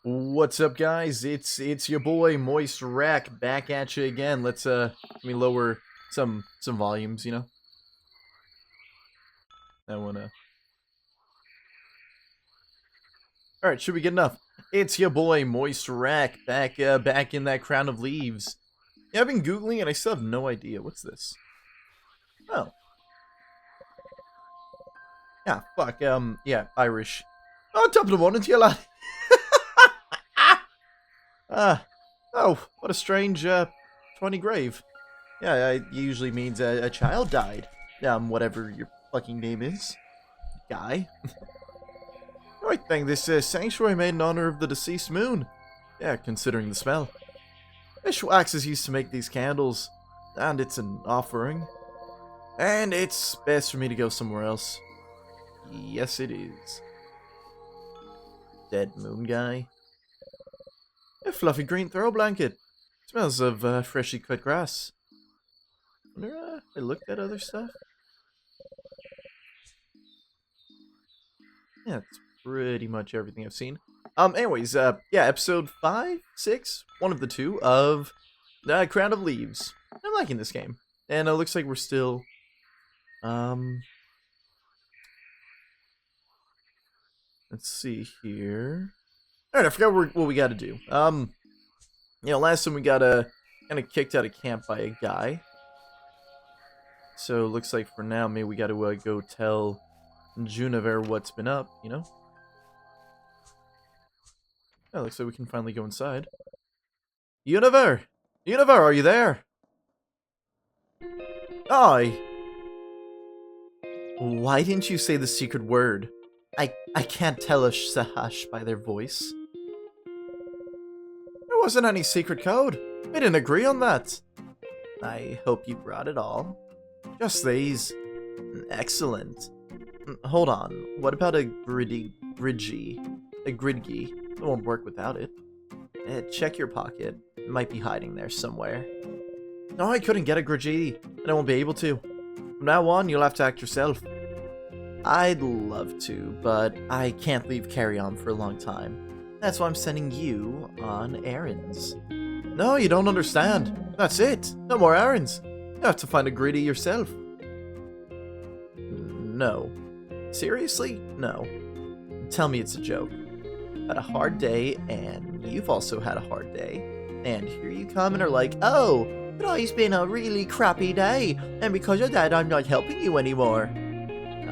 What's up, guys? It's your boy Moist Rack back at you again. Let me lower some volumes, you know. I wanna. All right, should we get enough? It's your boy Moist Rack back in that crown of leaves. Yeah, I've been googling and I still have no idea what's this. Oh, yeah, fuck. Yeah, Irish. Oh, top of the morning to you, lad. Ah, oh, what a strange 20 grave. Yeah, it usually means a child died. Whatever your fucking name is. Guy. Right thing, this sanctuary made in honor of the deceased moon. Yeah, considering the smell. Fish wax is used to make these candles. And it's an offering. And it's best for me to go somewhere else. Yes, it is. Dead moon guy. A fluffy green throw blanket. Smells of freshly cut grass. Wonder if I looked at other stuff. Yeah, that's pretty much everything I've seen. Anyways, yeah, episode 5, 6, one of the two of Crown of Leaves. I'm liking this game. And it looks like we're still, let's see here. Alright, I forgot what we gotta do. Last time we got kind of kicked out of camp by a guy. So, looks like for now, maybe we gotta go tell Juniver what's been up, you know? Yeah, looks like we can finally go inside. Juniver! Juniver, are you there? Aye. Why didn't you say the secret word? I can't tell a Sahash by their voice. There wasn't any secret code. We didn't agree on that. I hope you brought it all. Just these. Excellent. Hold on. What about a gridgy? A gridgy. It won't work without it. Check your pocket. It might be hiding there somewhere. No, I couldn't get a gridgy, and I won't be able to. From now on, you'll have to act yourself. I'd love to, but I can't leave Carry-On for a long time. That's why I'm sending you on errands. No, you don't understand. That's it. No more errands. You have to find a griddy yourself. No. Seriously? No. Tell me it's a joke. Had a hard day, and you've also had a hard day. And here you come and are like, oh, today's been a really crappy day, and because of that, I'm not helping you anymore.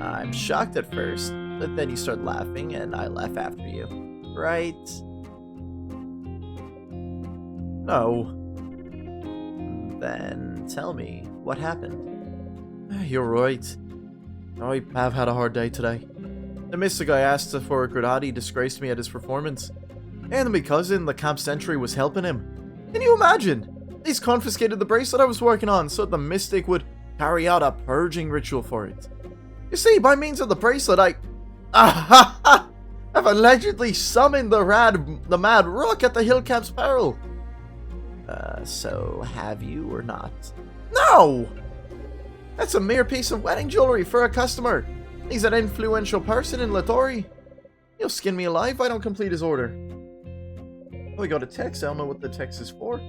I'm shocked at first, but then you start laughing, and I laugh after you. Right? No. Then tell me, what happened? You're right. I have had a hard day today. The mystic I asked for a Gradati disgraced me at his performance. And my cousin, the camp sentry, was helping him. Can you imagine? He's confiscated the bracelet I was working on so that the mystic would carry out a purging ritual for it. You see, by means of the bracelet, I've allegedly summoned the mad rook at the hill camp's peril. So have you or not? No! That's a mere piece of wedding jewelry for a customer. He's an influential person in Latori. He'll skin me alive if I don't complete his order. Oh, I got a text. I don't know what the text is for.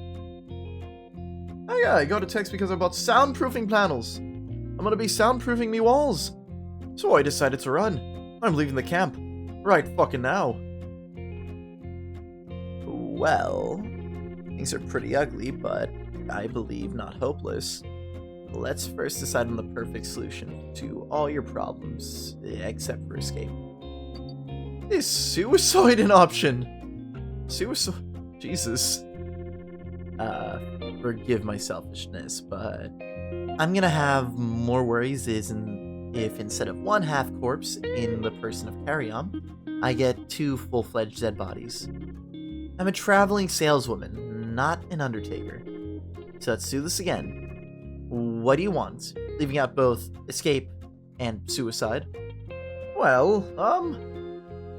Oh yeah, I got a text because I bought soundproofing panels. I'm gonna be soundproofing me walls. So I decided to run. I'm leaving the camp. Right fucking now. Well, things are pretty ugly, but I believe not hopeless. Let's first decide on the perfect solution to all your problems, except for escape. Is suicide an option? Suicide? Jesus. Forgive my selfishness, but I'm gonna have more worries if instead of one half corpse in the person of Carry-On, I get 2 full-fledged dead bodies. I'm a traveling saleswoman, not an undertaker. So let's do this again. What do you want? Leaving out both escape and suicide? Well,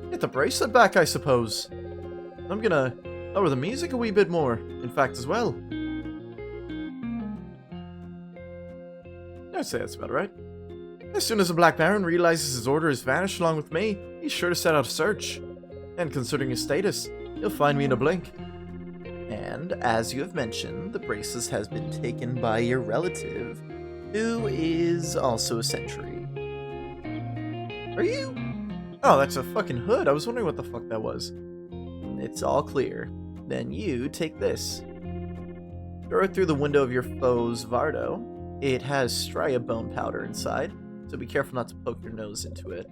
get the bracelet back, I suppose. I'm gonna lower the music a wee bit more, in fact, as well. I'd say that's about right. As soon as the Black Baron realizes his order has vanished along with me, he's sure to set out a search. And considering his status, You'll find me in a blink. And, as you have mentioned, the braces has been taken by your relative, who is also a sentry. Are you? Oh, that's a fucking hood. I was wondering what the fuck that was. It's all clear. Then you take this. Throw it through the window of your foe's Vardo. It has stria bone powder inside, so be careful not to poke your nose into it.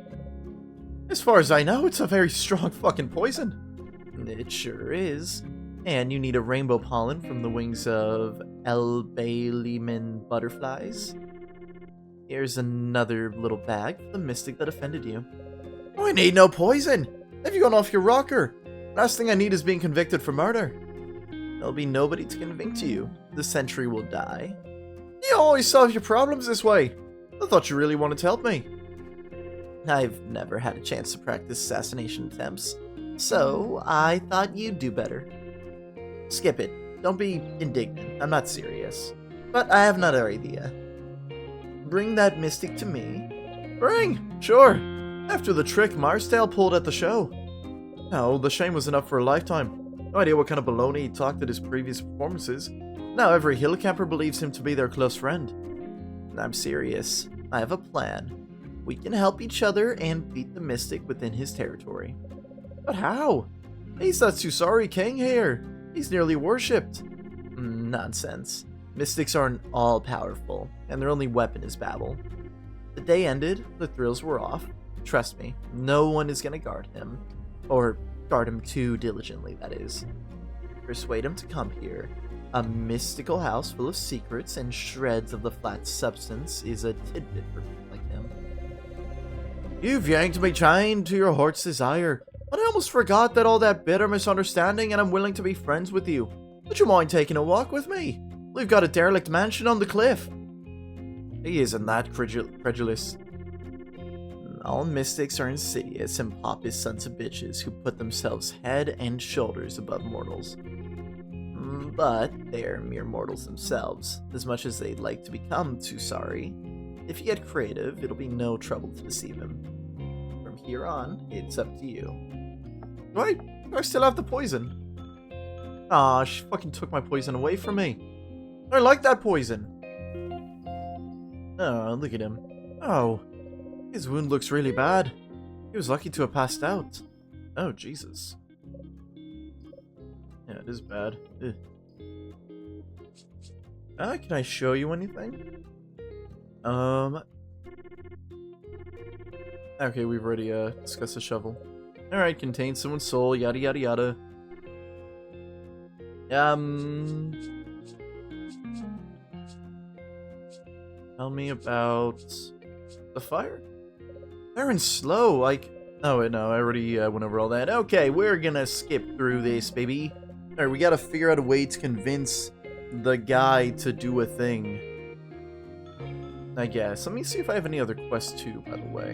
As far as I know, it's a very strong fucking poison. It sure is. And you need a rainbow pollen from the wings of Elbaliman butterflies. Here's another little bag for the mystic that offended you. Oh, I need no poison! Have you gone off your rocker? Last thing I need is being convicted for murder. There'll be nobody to convict you. The sentry will die. You always solve your problems this way. I thought you really wanted to help me. I've never had a chance to practice assassination attempts, so I thought you'd do better. Skip it. Don't be indignant. I'm not serious. But I have another idea. Bring that mystic to me. Bring! Sure. After the trick Marsdale pulled at the show. No, the shame was enough for a lifetime. No idea what kind of baloney he talked at his previous performances. Now every hill camper believes him to be their close friend. I'm serious. I have a plan. We can help each other and beat the mystic within his territory. But how? He's not too sorry king here. He's nearly worshipped. Nonsense. Mystics aren't all-powerful, and their only weapon is babble. The day ended, the thrills were off. Trust me, no one is gonna guard him. Or guard him too diligently, that is. Persuade him to come here. A mystical house full of secrets and shreds of the flat substance is a tidbit for people like him. You've yanked me chained to your heart's desire, but I almost forgot that all that bitter misunderstanding and I'm willing to be friends with you. Would you mind taking a walk with me? We've got a derelict mansion on the cliff. He isn't that credulous. All mystics are insidious and pompous sons of bitches who put themselves head and shoulders above mortals. But they're mere mortals themselves, as much as they'd like to become too sorry. If you get creative, it'll be no trouble to deceive him. From here on, it's up to you. Do I still have the poison? Aw, she fucking took my poison away from me. I like that poison. Oh, look at him. Oh, his wound looks really bad. He was lucky to have passed out. Oh, Jesus. Yeah, it is bad. Ugh. Can I show you anything? Okay, we've already discussed the shovel. Alright, contains someone's soul, yada yada yada. Tell me about the fire? Aaron's slow, like... Oh wait, no, I already went over all that. Okay, we're gonna skip through this, baby. Alright, we gotta figure out a way to convince the guy to do a thing. I guess. Let me see if I have any other quests too, by the way.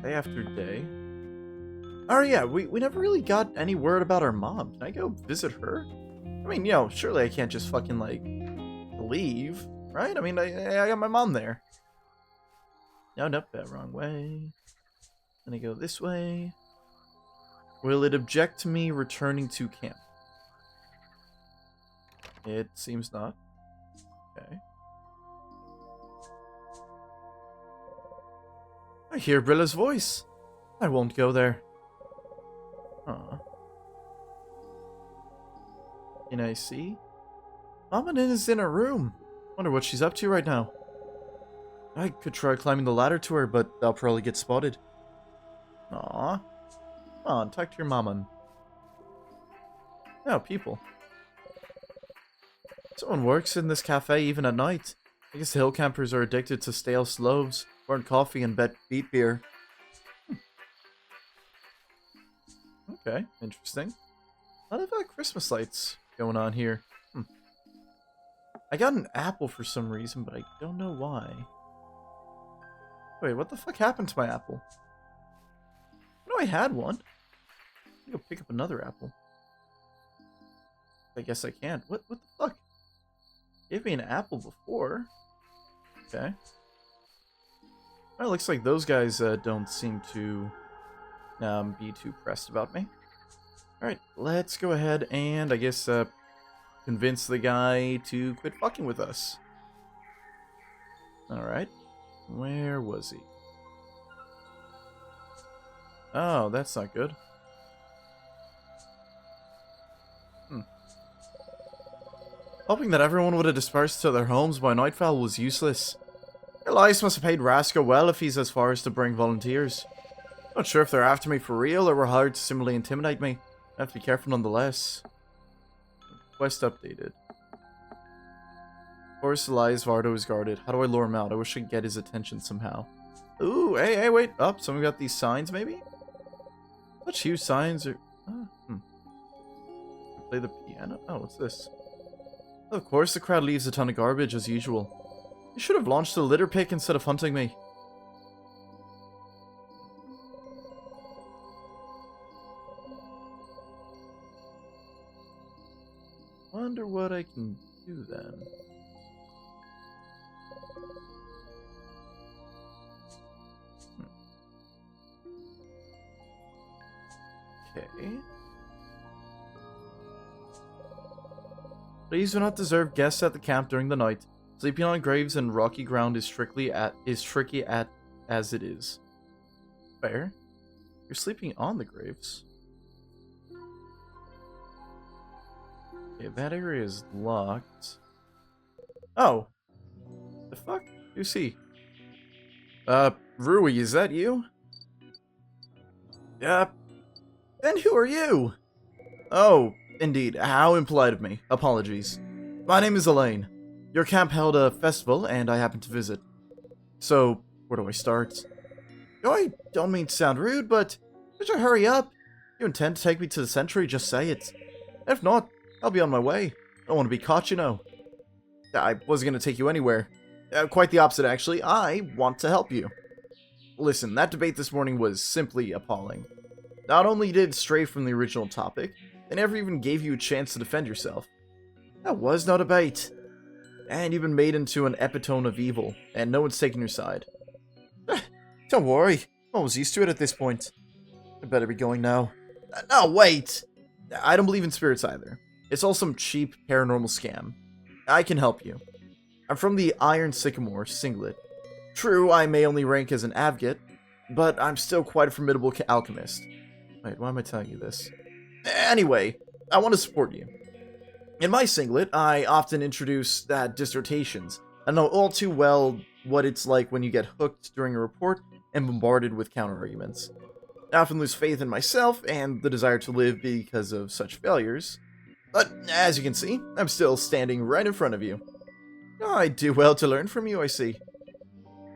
Day after day. Oh yeah, we never really got any word about our mom. Can I go visit her? I mean, you know, surely I can't just fucking, like, leave, right? I mean, I got my mom there. No, nope, that wrong way. Then I go this way. Will it object to me returning to camp? It seems not. Okay. I hear Brilla's voice. I won't go there. Huh. Can I see? Mama is in her room. Wonder what she's up to right now. I could try climbing the ladder to her, but I'll probably get spotted. Aw. Come on, talk to your mama. Oh, people. Someone works in this cafe even at night. I guess the hill campers are addicted to stale loaves, burnt coffee, and beet beer. Okay, interesting. A lot of Christmas lights going on here. I got an apple for some reason, but I don't know why. Wait, what the fuck happened to my apple? No, I had one. I'm gonna go pick up another apple. I guess I can't. What the fuck? Gave me an apple before. Okay. Well, it looks like those guys don't seem to be too pressed about me. Alright, let's go ahead and, I guess, convince the guy to quit fucking with us. Alright. Where was he? Oh, that's not good. Hoping that everyone would have dispersed to their homes by nightfall was useless. Elias must have paid Rasco well if he's as far as to bring volunteers. Not sure if they're after me for real or were hired to similarly intimidate me. I have to be careful nonetheless. Quest updated. Of course, Elias Vardo is guarded. How do I lure him out? I wish I could get his attention somehow. Ooh, hey, wait. Oh, someone got these signs, maybe? Such huge signs are... Play the piano? Oh, what's this? Of course, the crowd leaves a ton of garbage, as usual. You should have launched a litter pick instead of hunting me. Wonder what I can do then. Okay. Please do not deserve guests at the camp during the night. Sleeping on graves and rocky ground is tricky as it is. Fair. You're sleeping on the graves. Okay, that area is locked. Oh. The fuck? Who's he? Rui, is that you? Then who are you? Oh, indeed. How impolite of me. Apologies. My name is Elaine. Your camp held a festival, and I happened to visit. So, where do I start? I don't mean to sound rude, but could you hurry up? You intend to take me to the Century, just say it. If not, I'll be on my way. I don't want to be caught, you know. I wasn't going to take you anywhere. Quite the opposite, actually. I want to help you. Listen, that debate this morning was simply appalling. Not only did it stray from the original topic, they never even gave you a chance to defend yourself. That was no debate. And you've been made into an epitome of evil, and no one's taking your side. Don't worry, I'm almost used to it at this point. I better be going now. No, wait! I don't believe in spirits either. It's all some cheap paranormal scam. I can help you. I'm from the Iron Sycamore Singlet. True, I may only rank as an advocate, but I'm still quite a formidable alchemist. Wait, why am I telling you this? Anyway, I want to support you. In my singlet, I often introduce dissertations. I know all too well what it's like when you get hooked during a report and bombarded with counter-arguments. I often lose faith in myself and the desire to live because of such failures. But, as you can see, I'm still standing right in front of you. I do well to learn from you, I see.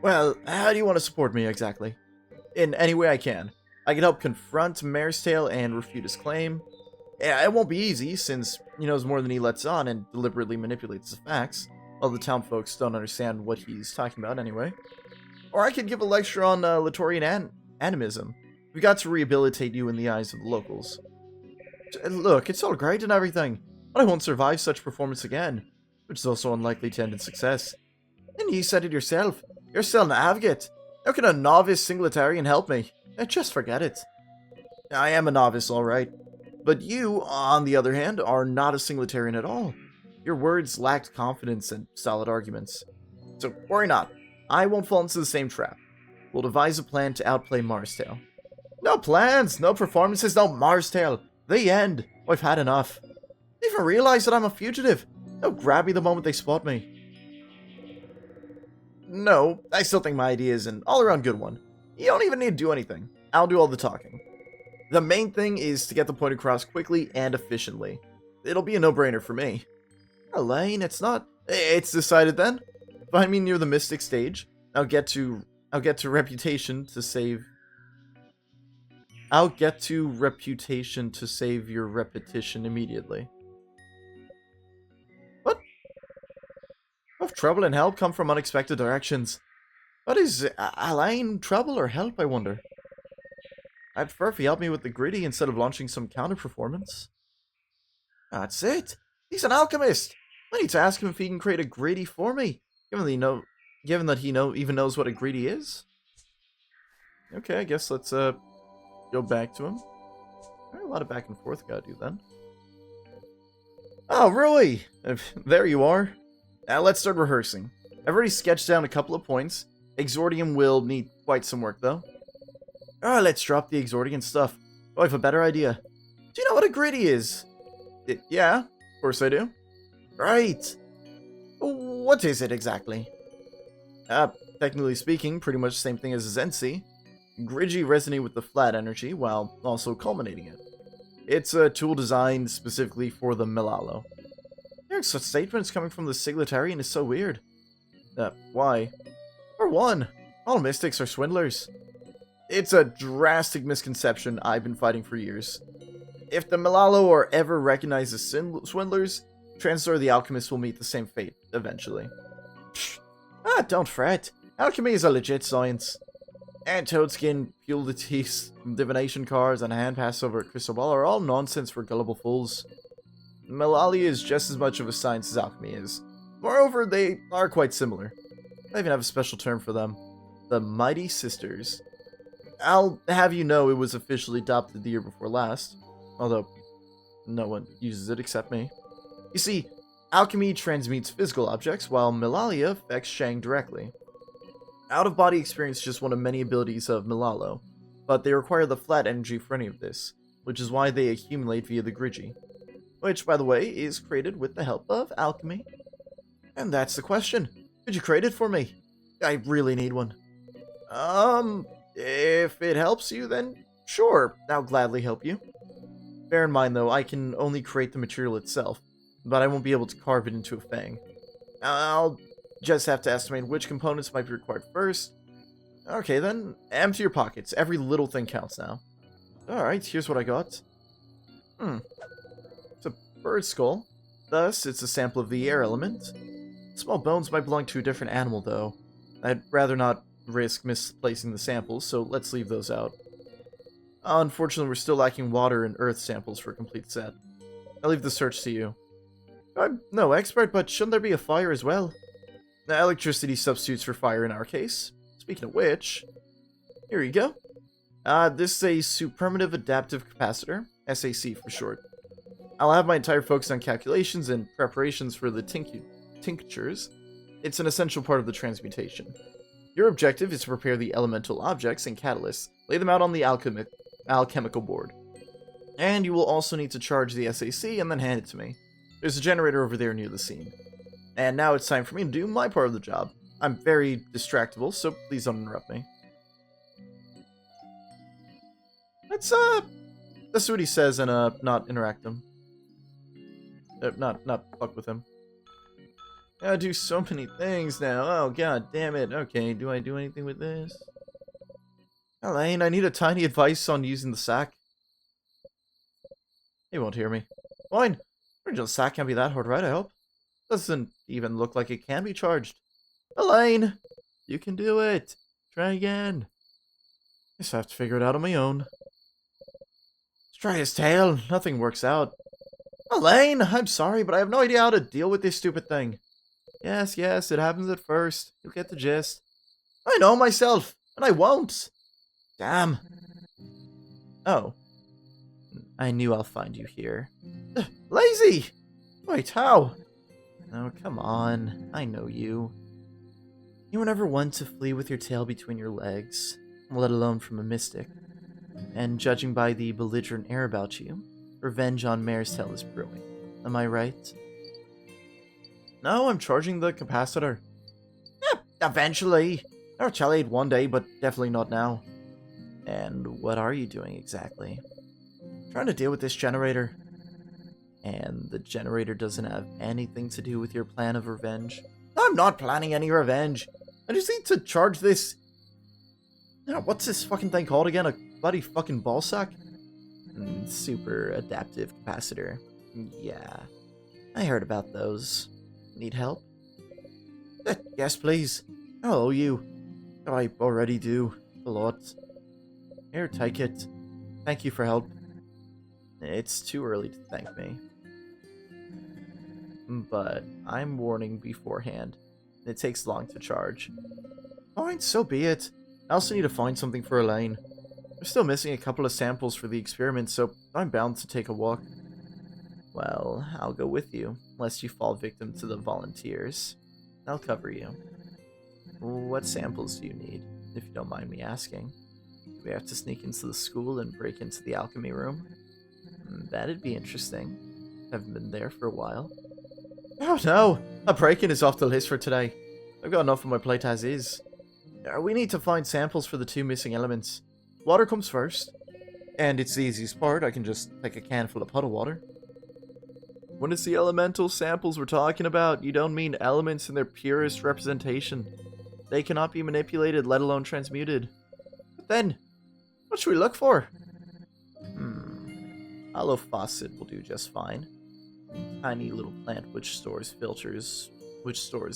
Well, how do you want to support me exactly? In any way I can. I can help confront Marestail and refute his claim. It won't be easy, since he knows more than he lets on and deliberately manipulates the facts, while the town folks don't understand what he's talking about anyway. Or I could give a lecture on Latorian animism. We've got to rehabilitate you in the eyes of the locals. Look, it's all great and everything, but I won't survive such performance again, which is also unlikely to end in success. And you said it yourself. You're still an advocate. How can a novice singletarian help me? Just forget it. I am a novice, alright. But you, on the other hand, are not a singletarian at all. Your words lacked confidence and solid arguments. So, worry not. I won't fall into the same trap. We'll devise a plan to outplay Marstail. No plans, no performances, no Marstail. The end. I've had enough. They even realize that I'm a fugitive. They'll grab me the moment they spot me. No, I still think my idea is an all-around good one. You don't even need to do anything. I'll do all the talking. The main thing is to get the point across quickly and efficiently. It'll be a no-brainer for me. Elaine, it's not... It's decided then. Find me near the Mystic stage. I'll get to reputation to save your repetition immediately. What? Both trouble and help come from unexpected directions. What is Elaine? Trouble or help, I wonder? I'd prefer if he helped me with the gritty instead of launching some counter-performance. That's it. He's an alchemist. I need to ask him if he can create a gritty for me, given that he even knows what a gritty is. Okay, I guess let's go back to him. A lot of back and forth gotta do then. Oh, Rui! There you are. Now let's start rehearsing. I've already sketched down a couple of points. Exordium will need quite some work, though. Let's drop the Exordium stuff. Oh, I have a better idea. Do you know what a gritty is? Yeah, of course I do. Right. What is it exactly? Technically speaking, pretty much the same thing as a Zensi. Grigi resonate with the flat energy while also culminating it. It's a tool designed specifically for the Milalo. Hearing such statements coming from the Siglitarian is so weird. Why? For one, all mystics are swindlers. It's a drastic misconception I've been fighting for years. If the Milalo are ever recognized as swindlers, chances are the alchemists will meet the same fate eventually. Don't fret. Alchemy is a legit science. And toadskin, Pulitis, divination cards, and a hand pass over at Crystal Ball are all nonsense for gullible fools. Malalia is just as much of a science as alchemy is. Moreover, they are quite similar. I even have a special term for them. The Mighty Sisters. I'll have you know it was officially adopted the year before last. Although, no one uses it except me. You see, alchemy transmutes physical objects, while Milalia affects Shang directly. Out-of-body experience is just one of many abilities of Milalo, but they require the flat energy for any of this, which is why they accumulate via the Grigi. Which, by the way, is created with the help of alchemy. And that's the question. Could you create it for me? I really need one. If it helps you, then sure, I'll gladly help you. Bear in mind, though, I can only create the material itself, but I won't be able to carve it into a fang. I'll just have to estimate which components might be required first. Okay, then, empty your pockets. Every little thing counts now. Alright, here's what I got. It's a bird skull. Thus, it's a sample of the air element. Small bones might belong to a different animal, though. I'd rather not risk misplacing the samples, so let's leave those out. Unfortunately, we're still lacking water and earth samples for a complete set. I'll leave the search to you. I'm no expert, but shouldn't there be a fire as well? Electricity substitutes for fire in our case. Speaking of which, here you go. This is a Supermative Adaptive Capacitor, SAC for short. I'll have my entire focus on calculations and preparations for the tinctures. It's an essential part of the transmutation. Your objective is to prepare the elemental objects and catalysts, lay them out on the alchemical board. And you will also need to charge the SAC and then hand it to me. There's a generator over there near the scene. And now it's time for me to do my part of the job. I'm very distractible, so please don't interrupt me. Let's see what he says and not interact him. Not fuck with him. Gotta do so many things now. Oh god damn it. Okay, do I do anything with this? Elaine, I need a tiny advice on using the sack. He won't hear me. Fine. Original sack can't be that hard, right? I hope. Doesn't even look like it can be charged. Elaine! You can do it! Try again. Guess I have to figure it out on my own. Let's try his tail. Nothing works out. Elaine! I'm sorry, but I have no idea how to deal with this stupid thing. Yes, it happens at first. You'll get the gist. I know myself, and I won't. Damn. Oh. I knew I'll find you here. Lazy! Wait, how? Oh, come on. I know you. You were never one to flee with your tail between your legs, let alone from a mystic. And judging by the belligerent air about you, revenge on Mare's tail is brewing. Am I right? No, I'm charging the capacitor. Eventually. I'll retaliate one day, but definitely not now. And what are you doing exactly? Trying to deal with this generator. And the generator doesn't have anything to do with your plan of revenge? I'm not planning any revenge. I just need to charge this... what's this fucking thing called again? A bloody fucking ball sack? Super adaptive capacitor. Yeah. I heard about those. Need help? Yes, please. I owe you. I already do. A lot. Here, take it. Thank you for help. It's too early to thank me. But I'm warning beforehand. It takes long to charge. Fine, so be it. I also need to find something for Elaine. We're still missing a couple of samples for the experiment, so I'm bound to take a walk. Well, I'll go with you, lest you fall victim to the volunteers. I'll cover you. What samples do you need, if you don't mind me asking? Do we have to sneak into the school and break into the alchemy room? That'd be interesting. Haven't been there for a while. Oh no! A break-in is off the list for today. I've got enough on my plate as is. We need to find samples for the 2 missing elements. Water comes first. And it's the easiest part, I can just take a can full of puddle water. When it's the elemental samples we're talking about, you don't mean elements in their purest representation. They cannot be manipulated, let alone transmuted. But then, what should we look for? Hollow faucet will do just fine. Tiny little plant which stores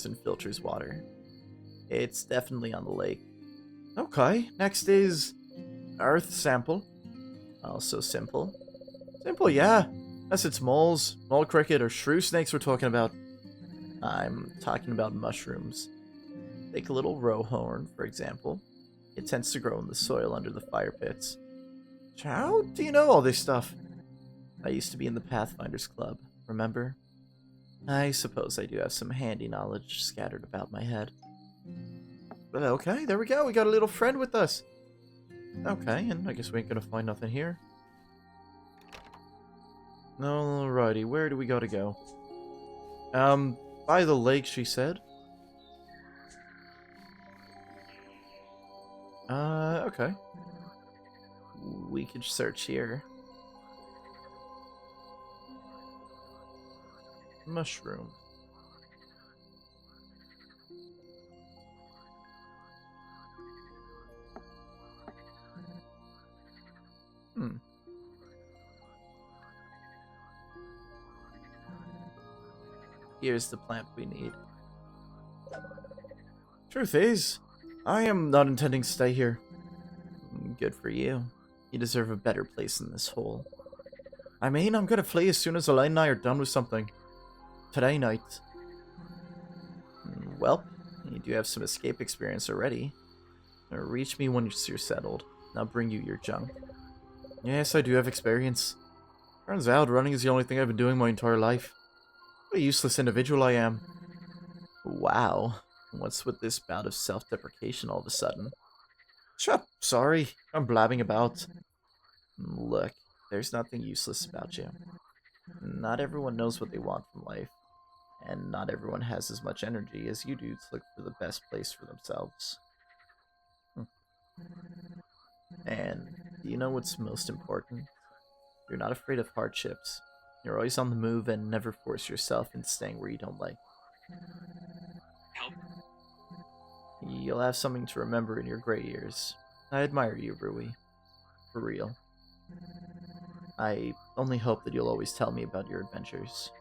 and filters water. It's definitely on the lake. Okay, next is earth sample. Also simple. Simple, yeah. Unless it's moles, mole cricket, or shrew snakes we're talking about. I'm talking about mushrooms. Take a little rohorn, for example. It tends to grow in the soil under the fire pits. How do you know all this stuff? I used to be in the Pathfinders Club, remember? I suppose I do have some handy knowledge scattered about my head. But okay, there we go. We got a little friend with us. Okay, and I guess we ain't gonna find nothing here. Alrighty, where do we gotta go? By the lake, she said. Okay. We could search here. Mushroom. Here's the plant we need. Truth is, I am not intending to stay here. Good for you. You deserve a better place than this hole. I mean, I'm gonna flee as soon as Elaine and I are done with something. Today night. Well, you do have some escape experience already. Reach me once you're settled. I'll bring you your junk. Yes, I do have experience. Turns out running is the only thing I've been doing my entire life. What a useless individual I am. Wow. What's with this bout of self-deprecation all of a sudden? Shut up, sorry. I'm blabbing about. Look, there's nothing useless about you. Not everyone knows what they want from life. And not everyone has as much energy as you do to look for the best place for themselves. And do you know what's most important? You're not afraid of hardships. You're always on the move and never force yourself into staying where you don't like. Help. You'll have something to remember in your gray years. I admire you, Rui. For real. I only hope that you'll always tell me about your adventures.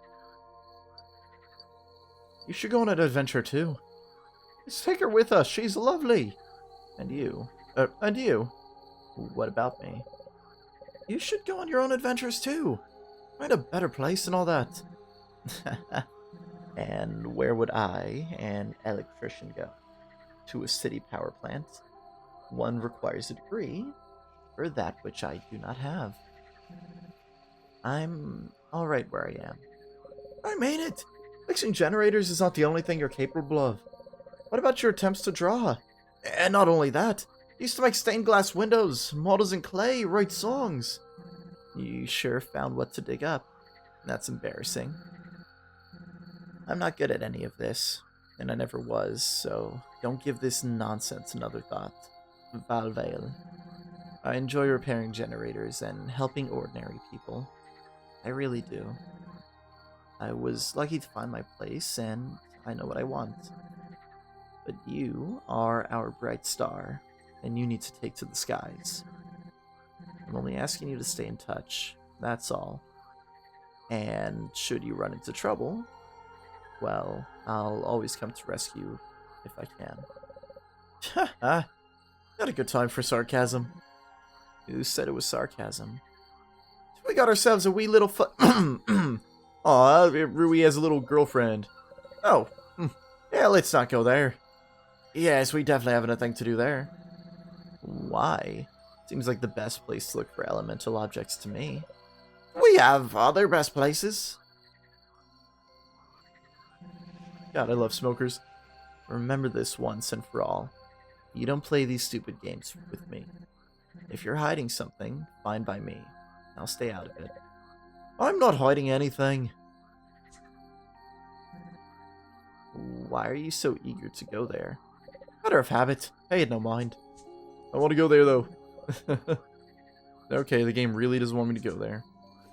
You should go on an adventure too. Let's take her with us. She's lovely. And you. And you. What about me? You should go on your own adventures too. Find a better place and all that. And where would I, an electrician, go? To a city power plant. One requires a degree for that which I do not have. I'm alright where I am. I mean it! Fixing generators is not the only thing you're capable of. What about your attempts to draw? And not only that, you used to make stained glass windows, models in clay, write songs. You sure found what to dig up. That's embarrassing. I'm not good at any of this, and I never was, so don't give this nonsense another thought. Valvale. I enjoy repairing generators and helping ordinary people. I really do. I was lucky to find my place, and I know what I want. But you are our bright star, and you need to take to the skies. I'm only asking you to stay in touch, that's all. And should you run into trouble, well, I'll always come to rescue if I can. Ha! Not a good time for sarcasm. Who said it was sarcasm? We got ourselves a wee little Aw, Rui has a little girlfriend. Oh, yeah, let's not go there. Yes, we definitely have nothing to do there. Why? Seems like the best place to look for elemental objects to me. We have other best places. God, I love smokers. Remember this once and for all. You don't play these stupid games with me. If you're hiding something, fine by me. I'll stay out of it. I'm not hiding anything. Why are you so eager to go there? Matter of habit. Pay it no mind. I want to go there, though. Okay, the game really doesn't want me to go there.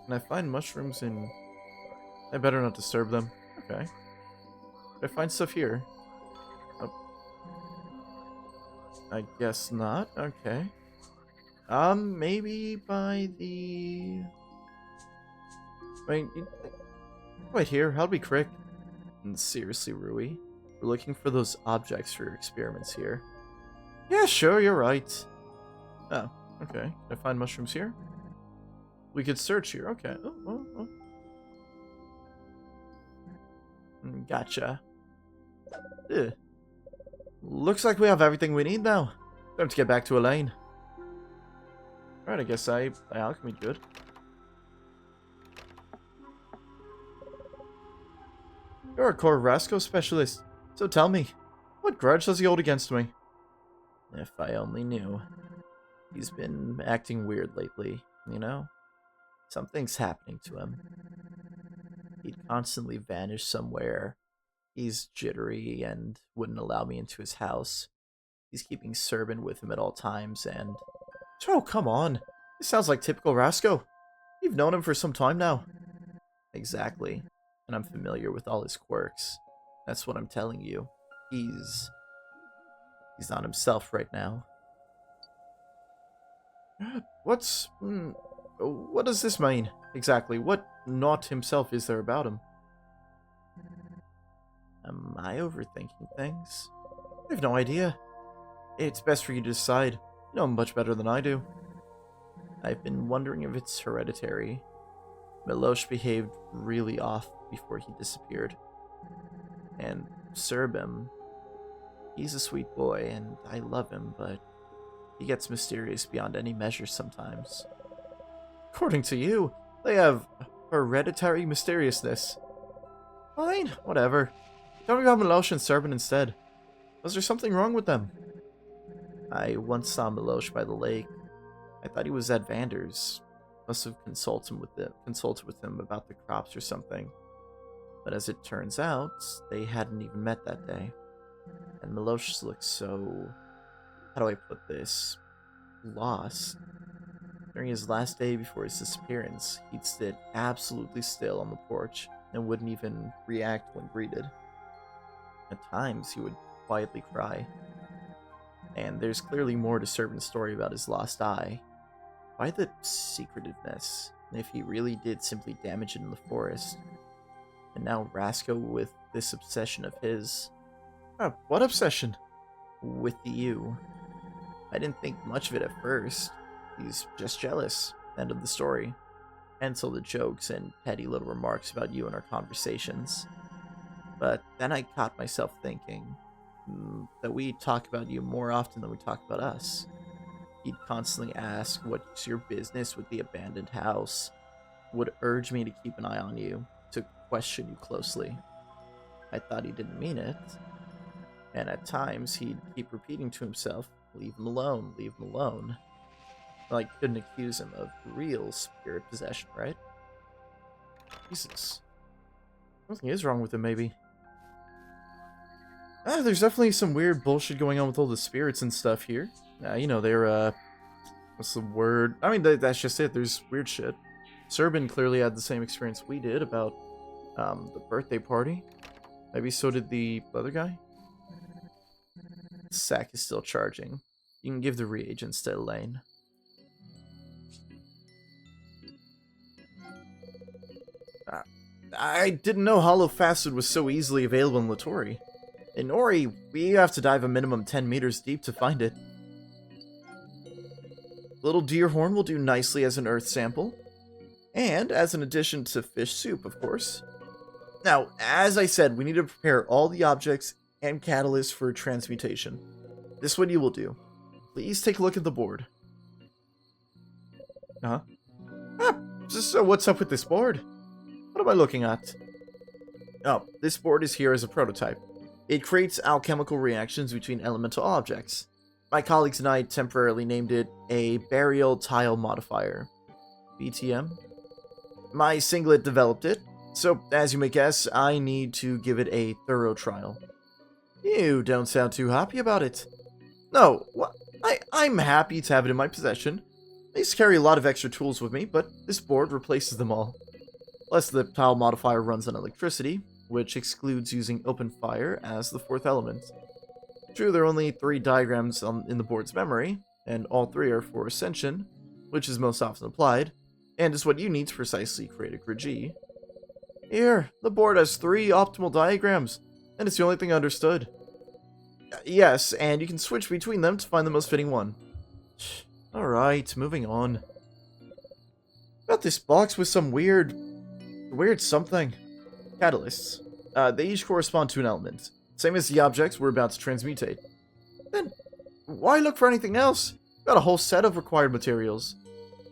Can I find mushrooms in... I better not disturb them. Okay. Did I find stuff here? Oh. I guess not. Okay. Maybe by the... Wait here. How'd we crick? Seriously, Rui? We're looking for those objects for your experiments here. Yeah, sure, you're right. Oh, okay. Can I find mushrooms here? We could search here. Okay. Oh. Gotcha. Ugh. Looks like we have everything we need now. Time to get back to Elaine. Alright, I guess I alchemy good. You're a core Rasco specialist, so tell me, what grudge does he hold against me? If I only knew. He's been acting weird lately, you know? Something's happening to him. He'd constantly vanish somewhere. He's jittery and wouldn't allow me into his house. He's keeping Serban with him at all times and... Oh, come on. This sounds like typical Rasco. You've known him for some time now. Exactly. And I'm familiar with all his quirks. That's what I'm telling you. He's not himself right now. What does this mean, exactly? What not himself is there about him? Am I overthinking things? I have no idea. It's best for you to decide. You know him much better than I do. I've been wondering if it's hereditary. Milosh behaved really off before he disappeared. And Serbim, he's a sweet boy, and I love him, but he gets mysterious beyond any measure sometimes. According to you, they have hereditary mysteriousness. Fine, whatever. Tell me about Milosh and Serbin instead. Was there something wrong with them? I once saw Milosh by the lake. I thought he was at Vander's. Must have consulted with him about the crops or something. But as it turns out, they hadn't even met that day. And Milosh looked so... how do I put this? Lost. During his last day before his disappearance, he'd sit absolutely still on the porch and wouldn't even react when greeted. At times, he would quietly cry. And there's clearly more to Servant's story about his lost eye. Why the secretiveness, if he really did simply damage it in the forest? And now Rasco with this obsession of his. Oh, what obsession? With you. I didn't think much of it at first. He's just jealous. End of the story. Until the jokes and petty little remarks about you in our conversations. But then I caught myself thinking that we talk about you more often than we talk about us. He'd constantly ask, what's your business with the abandoned house? Would urge me to keep an eye on you, to question you closely. I thought he didn't mean it. And at times, he'd keep repeating to himself, leave him alone, leave him alone. Like, couldn't accuse him of real spirit possession, right? Jesus. Something is wrong with him, maybe. There's definitely some weird bullshit going on with all the spirits and stuff here. You know, they're, what's the word? I mean, that's just it. There's weird shit. Serban clearly had the same experience we did about, the birthday party. Maybe so did the other guy? Sack is still charging. You can give the reagents to Elaine. I didn't know Hollow Facet was so easily available in Latori. In Ori, we have to dive a minimum 10 meters deep to find it. Little deer horn will do nicely as an earth sample. And as an addition to fish soup, of course. Now, as I said, we need to prepare all the objects and catalysts for transmutation. This is what you will do. Please take a look at the board. Huh? Ah, so what's up with this board? What am I looking at? Oh, this board is here as a prototype. It creates alchemical reactions between elemental objects. My colleagues and I temporarily named it a burial tile modifier. BTM? My singlet developed it, so as you may guess, I need to give it a thorough trial. You don't sound too happy about it. No, I'm happy to have it in my possession. I used to carry a lot of extra tools with me, but this board replaces them all. Plus, the tile modifier runs on electricity, which excludes using open fire as the fourth element. True, there are only 3 diagrams in the board's memory, and all 3 are for Ascension, which is most often applied, and is what you need to precisely create a Grigi. Here, the board has 3 optimal diagrams, and it's the only thing I understood. Yes, and you can switch between them to find the most fitting one. Alright, moving on. Got this box with some weird something. Catalysts. They each correspond to an element. Same as the objects we're about to transmutate. Then, why look for anything else? Got a whole set of required materials.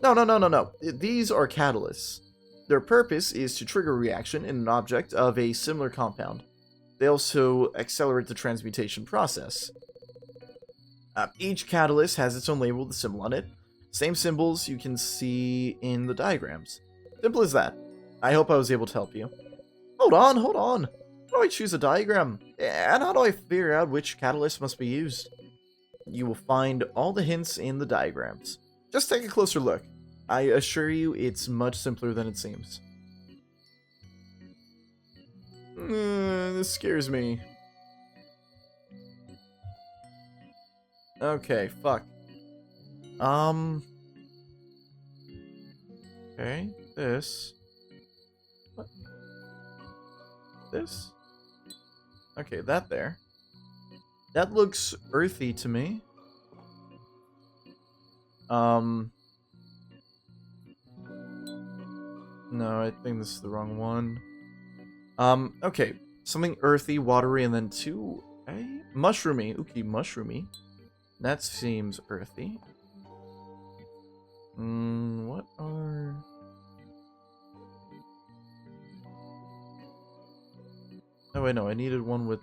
No. These are catalysts. Their purpose is to trigger a reaction in an object of a similar compound. They also accelerate the transmutation process. Each catalyst has its own label with a symbol on it. Same symbols you can see in the diagrams. Simple as that. I hope I was able to help you. Hold on. How do I choose a diagram? And how do I figure out which catalyst must be used? You will find all the hints in the diagrams. Just take a closer look. I assure you it's much simpler than it seems. This scares me. Okay, fuck. Okay, this. What? This? Okay, that there. That looks earthy to me. No, I think this is the wrong one. Okay. Something earthy, watery, and then 2... Okay. Mushroomy. Okay, mushroomy. That seems earthy. What are... Oh, wait, no. I needed one with...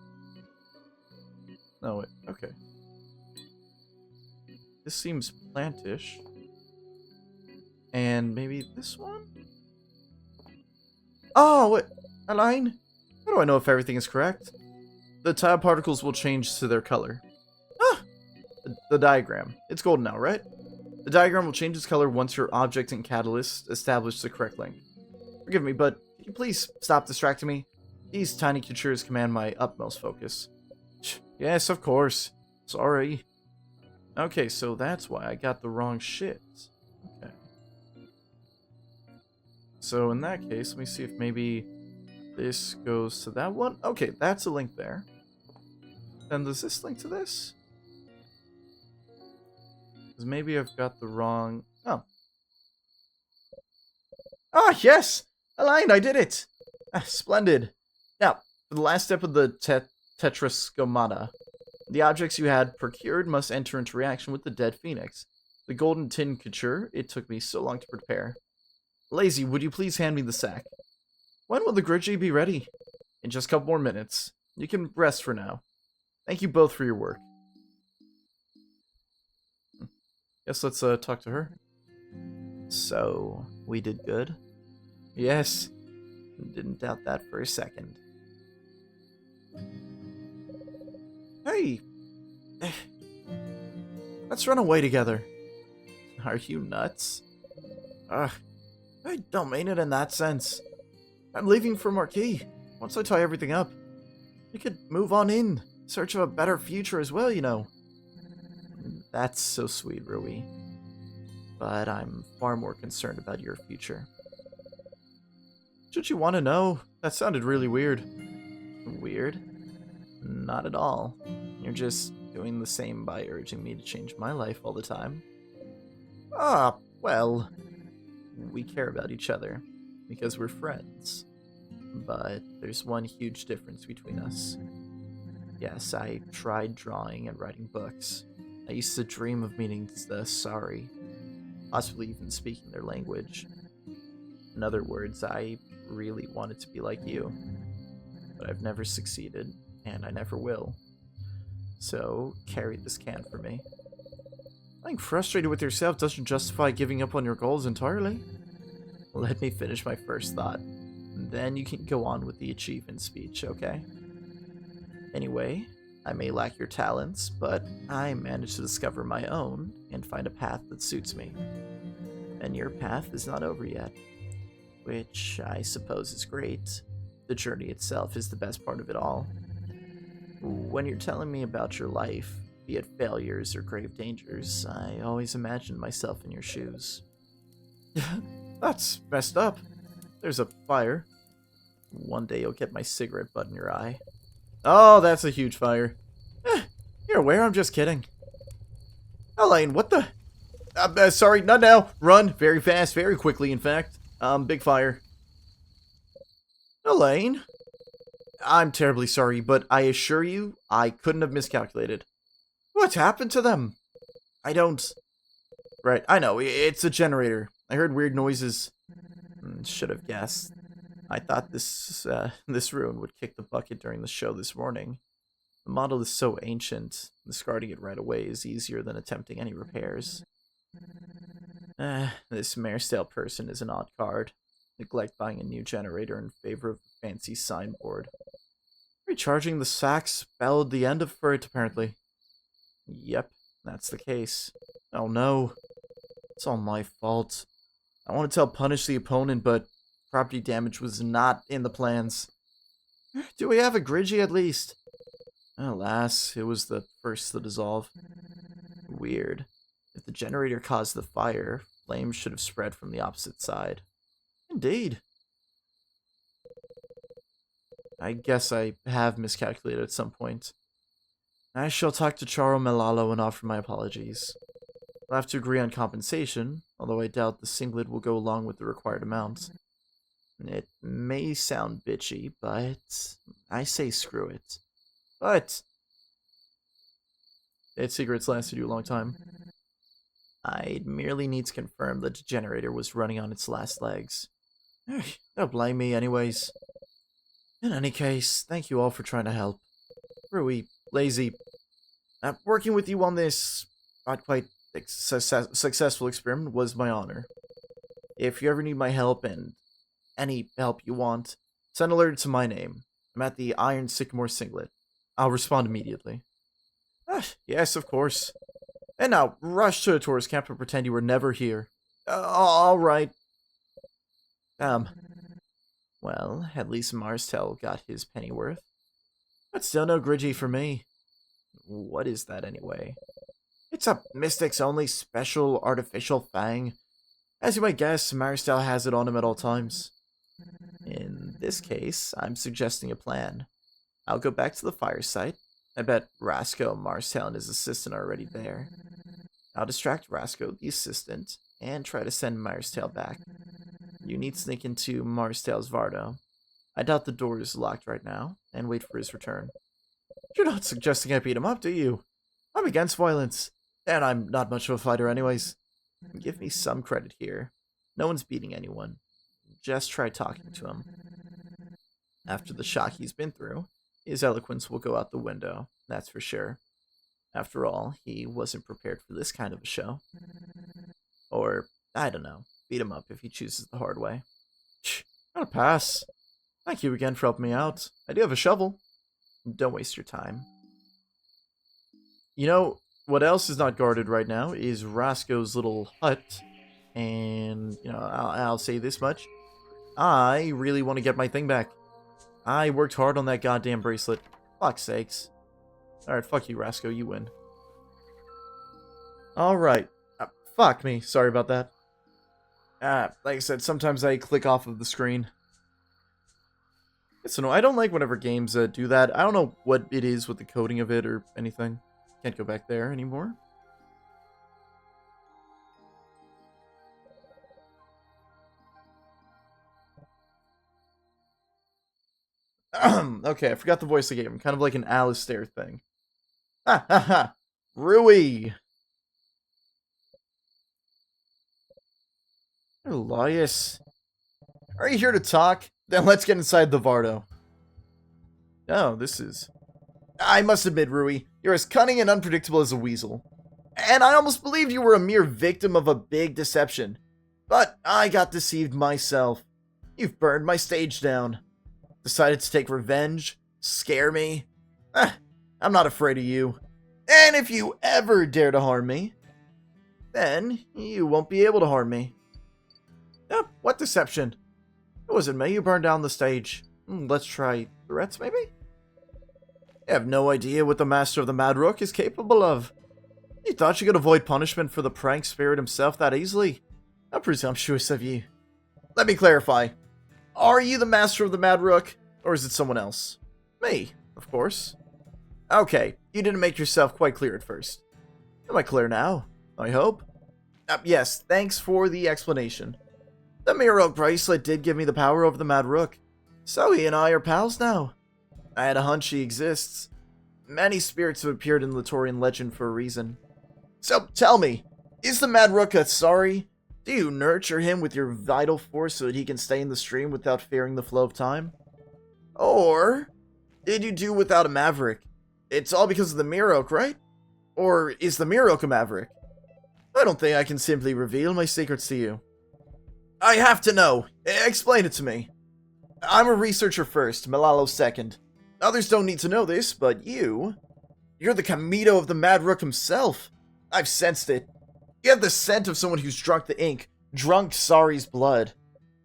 No, wait. Okay. This seems plantish. And maybe this one? Oh, wait. A line? How do I know if everything is correct? The tile particles will change to their color. Ah! The diagram. It's golden now, right? The diagram will change its color once your object and catalyst establish the correct link. Forgive me, but can you please stop distracting me? These tiny creatures command my utmost focus. Yes, of course. Sorry. Okay, so that's why I got the wrong shit. Okay. So in that case, let me see if maybe this goes to that one. Okay, that's a link there. Then does this link to this? Because maybe I've got the wrong... Oh. Ah, yes! Align, I did it! Ah, splendid. Now, for the last step of the tetrascomata, the objects you had procured must enter into reaction with the dead phoenix. The golden tincture it took me so long to prepare. Lazy, would you please hand me the sack? When will the Grigi be ready? In just a couple more minutes. You can rest for now. Thank you both for your work. Guess let's talk to her. So, we did good? Yes. Didn't doubt that for a second. Hey! Let's run away together. Are you nuts? Ugh. I don't mean it in that sense. I'm leaving for Marquis. Once I tie everything up, we could move on in search of a better future as well, you know. That's so sweet, Rui. But I'm far more concerned about your future. Should you want to know? That sounded really weird. Weird? Not at all. You're just doing the same by urging me to change my life all the time. Ah, well, we care about each other because we're friends. But there's one huge difference between us. Yes, I tried drawing and writing books. I used to dream of meeting the Sari. possibly even speaking their language. In other words, I really wanted to be like you, but I've never succeeded, and I never will. So, carry this can for me. Being frustrated with yourself doesn't justify giving up on your goals entirely. Let me finish my first thought. Then you can go on with the achievement speech, okay? Anyway, I may lack your talents, but I managed to discover my own and find a path that suits me. And your path is not over yet, which I suppose is great. The journey itself is the best part of it all. When you're telling me about your life, be it failures or grave dangers, I always imagine myself in your shoes. That's messed up. There's a fire. One day you'll get my cigarette butt in your eye. Oh, that's a huge fire. You're aware, I'm just kidding. Elaine, what the? Sorry, not now. Run, very fast, very quickly, in fact. Big fire. Elaine? I'm terribly sorry, but I assure you, I couldn't have miscalculated. What's happened to them? I don't... Right, I know, it's a generator. I heard weird noises. Should have guessed. I thought this ruin would kick the bucket during the show this morning. The model is so ancient, discarding it right away is easier than attempting any repairs. This Maresdale person is an odd card. Neglect buying a new generator in favor of a fancy signboard. Recharging the sack spelled the end for it, apparently. Yep, that's the case. Oh no. It's all my fault. I want to tell Punish the opponent, but property damage was not in the plans. Do we have a Grigi at least? Alas, it was the first to dissolve. Weird. If the generator caused the fire, flames should have spread from the opposite side. Indeed. I guess I have miscalculated at some point. I shall talk to Charo Malalo and offer my apologies. We'll have to agree on compensation, although I doubt the singlet will go along with the required amount. It may sound bitchy, but I say screw it. But that cigarettes lasted you a long time. I merely need to confirm that the generator was running on its last legs. Don't blame me anyways. In any case, thank you all for trying to help. Rui, Lazy, working with you on this not quite successful experiment was my honor. If you ever need my help and any help you want, send a letter to my name. I'm at the Iron Sycamore Singlet. I'll respond immediately. Yes, of course. And now, rush to a tourist camp and pretend you were never here. Alright. Well, at least Marstel got his pennyworth. But still no Grigi for me. What is that anyway? It's a Mystic's only special artificial fang. As you might guess, Marstel has it on him at all times. In this case, I'm suggesting a plan. I'll go back to the fire site. I bet Rasco, Marstel, and his assistant are already there. I'll distract Rasco, the assistant, and try to send Marstel back. You need to sneak into Marstel's Vardo. I doubt the door is locked right now, and wait for his return. You're not suggesting I beat him up, do you? I'm against violence, and I'm not much of a fighter anyways. Give me some credit here. No one's beating anyone. Just try talking to him. After the shock he's been through, his eloquence will go out the window, that's for sure. After all, he wasn't prepared for this kind of a show. Or, I don't know, beat him up if he chooses the hard way. I'll pass. Thank you again for helping me out. I do have a shovel. Don't waste your time. You know, what else is not guarded right now is Rasco's little hut. And, you know, I'll say this much. I really want to get my thing back. I worked hard on that goddamn bracelet. Fuck's sakes. Alright, fuck you, Rasco. You win. Alright. Fuck me. Sorry about that. Like I said, sometimes I click off of the screen. It's annoying. I don't like whenever games do that. I don't know what it is with the coding of it or anything. Can't go back there anymore. Okay, I forgot the voice I gave him. Kind of like an Alistair thing. Ha ha ha! Rui! Elias. Are you here to talk? Then let's get inside the Vardo. Oh, this is... I must admit, Rui, you're as cunning and unpredictable as a weasel. And I almost believed you were a mere victim of a big deception. But I got deceived myself. You've burned my stage down. Decided to take revenge? Scare me? I'm not afraid of you. And if you ever dare to harm me, then you won't be able to harm me. What deception? It wasn't me who burned down the stage. Let's try threats, maybe? You have no idea what the Master of the Mad Rook is capable of. You thought you could avoid punishment for the prank spirit himself that easily? How presumptuous of you. Let me clarify. Are you the Master of the Mad Rook, or is it someone else? Me, of course. Okay, you didn't make yourself quite clear at first. Am I clear now? I hope. Yes, thanks for the explanation. The Miro bracelet did give me the power over the Mad Rook, so he and I are pals now. I had a hunch he exists. Many spirits have appeared in Latorian legend for a reason. So tell me, is the Mad Rook sorry? Do you nurture him with your vital force so that he can stay in the stream without fearing the flow of time? Or did you do without a maverick? It's all because of the Mirok, right? Or is the Mirok a maverick? I don't think I can simply reveal my secrets to you. I have to know. Explain it to me. I'm a researcher first, Malalo second. Others don't need to know this, but you're the Kamito of the Mad Rook himself. I've sensed it. You have the scent of someone who's drunk the ink, drunk Sari's blood.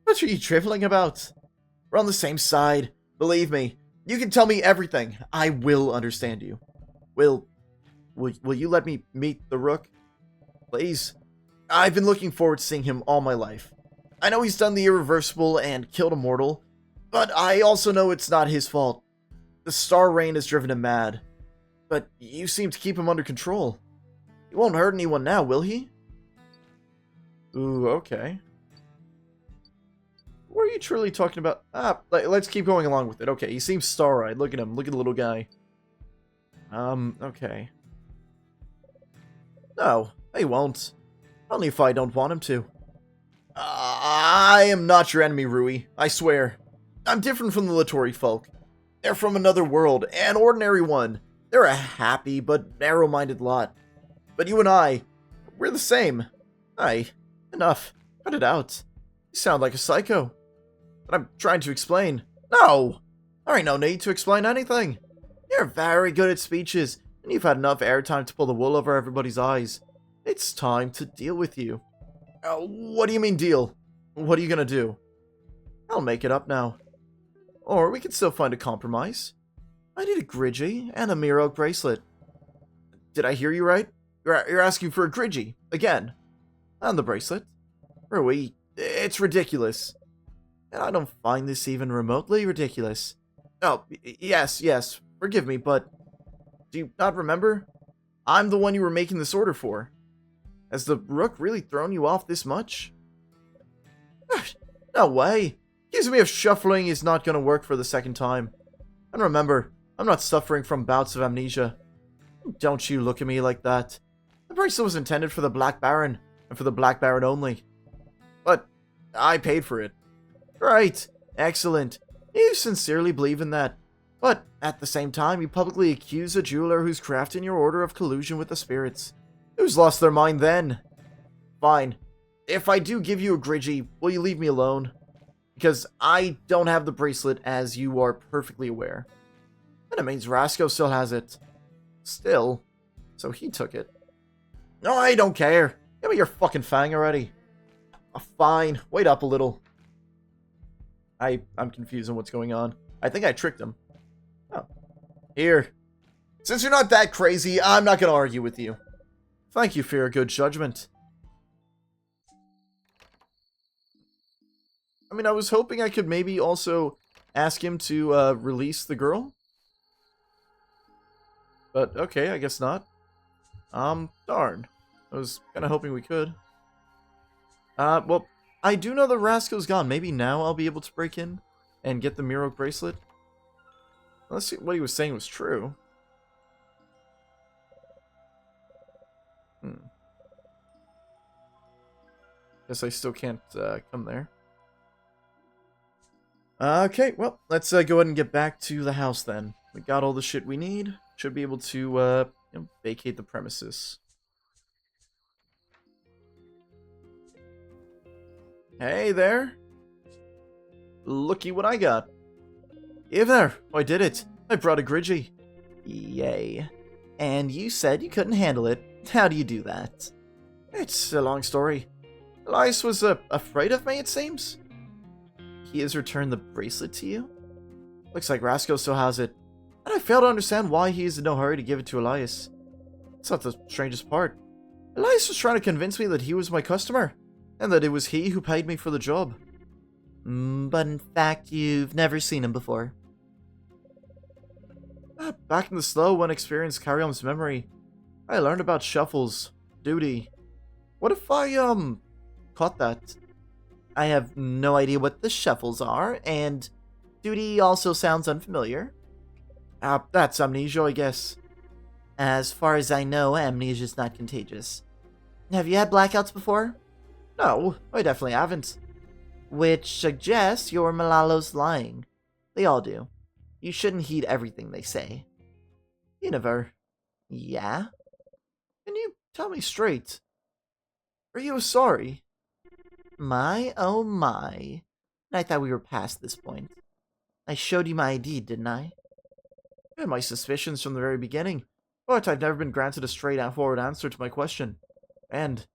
What are you dribbling about? We're on the same side. Believe me, you can tell me everything. I will understand you. Will you let me meet the Rook? Please? I've been looking forward to seeing him all my life. I know he's done the irreversible and killed a mortal, but I also know it's not his fault. The Star Rain has driven him mad. But you seem to keep him under control. He won't hurt anyone now, will he? Ooh, okay. What are you truly talking about? Let's keep going along with it. Okay, he seems star-eyed. Look at him. Look at the little guy. Okay. No, he won't. Only if I don't want him to. I am not your enemy, Rui. I swear. I'm different from the Latori folk. They're from another world, an ordinary one. They're a happy but narrow-minded lot. But you and I, we're the same. Enough. Cut it out. You sound like a psycho. But I'm trying to explain. No! There ain't no need to explain anything. You're very good at speeches, and you've had enough airtime to pull the wool over everybody's eyes. It's time to deal with you. What do you mean deal? What are you gonna do? I'll make it up now. Or we can still find a compromise. I need a Grigi and a Miro bracelet. Did I hear you right? You're asking for a Grigi, again. And the bracelet. Rui, it's ridiculous. And I don't find this even remotely ridiculous. Oh, yes, forgive me, but do you not remember? I'm the one you were making this order for. Has the Rook really thrown you off this much? No way. Accusing me of shuffling is not going to work for the second time. And remember, I'm not suffering from bouts of amnesia. Don't you look at me like that. The bracelet was intended for the Black Baron, and for the Black Baron only. But I paid for it. Right, excellent. You sincerely believe in that. But at the same time, you publicly accuse a jeweler who's crafting your order of collusion with the spirits. Who's lost their mind then? Fine. If I do give you a Grigi, will you leave me alone? Because I don't have the bracelet, as you are perfectly aware. And it means Rasco still has it. Still. So he took it. No, I don't care. Give me your fucking fang already. Fine. Wait up a little. I'm confused on what's going on. I think I tricked him. Oh. Here. Since you're not that crazy, I'm not going to argue with you. Thank you for your good judgment. I mean, I was hoping I could maybe also ask him to release the girl. But, okay, I guess not. Darn. I was kind of hoping we could. Well, I do know the Rasco's gone. Maybe now I'll be able to break in and get the Miro bracelet. Let's see what he was saying was true. Guess I still can't come there. Okay, well, let's go ahead and get back to the house then. We got all the shit we need. Should be able to vacate the premises. Hey there. Looky what I got. Hey there, I did it. I brought a Grigi. Yay. And you said you couldn't handle it. How do you do that? It's a long story. Elias was afraid of me, it seems. He has returned the bracelet to you? Looks like Rasco still has it. And I fail to understand why he is in no hurry to give it to Elias. It's not the strangest part. Elias was trying to convince me that he was my customer, and that it was he who paid me for the job. But in fact, you've never seen him before. Back in the slow, unexperienced Karyom's memory, I learned about shuffles, duty. What if I, caught that? I have no idea what the shuffles are, and duty also sounds unfamiliar. That's amnesia, I guess. As far as I know, amnesia is not contagious. Have you had blackouts before? No, I definitely haven't. Which suggests your Malalo's lying. They all do. You shouldn't heed everything they say. Univer. Yeah? Can you tell me straight? Are you sorry? My, oh my. I thought we were past this point. I showed you my ID, didn't I? I had my suspicions from the very beginning, but I've never been granted a straightforward answer to my question. And,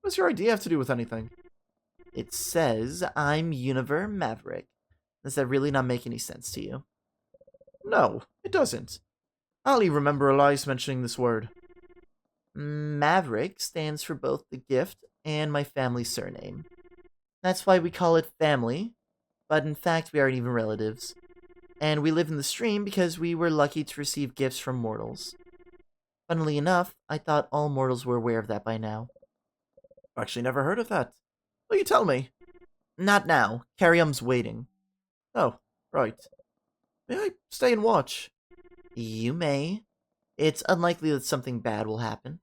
what does your ID have to do with anything? It says I'm Univer Maverick. Does that really not make any sense to you? No, it doesn't. I only remember Elias mentioning this word. Maverick stands for both the gift and my family surname. That's why we call it family, but in fact we aren't even relatives. And we live in the stream because we were lucky to receive gifts from mortals. Funnily enough, I thought all mortals were aware of that by now. I've actually never heard of that. Will you tell me? Not now. Karyom's waiting. Oh, right. May I stay and watch? You may. It's unlikely that something bad will happen.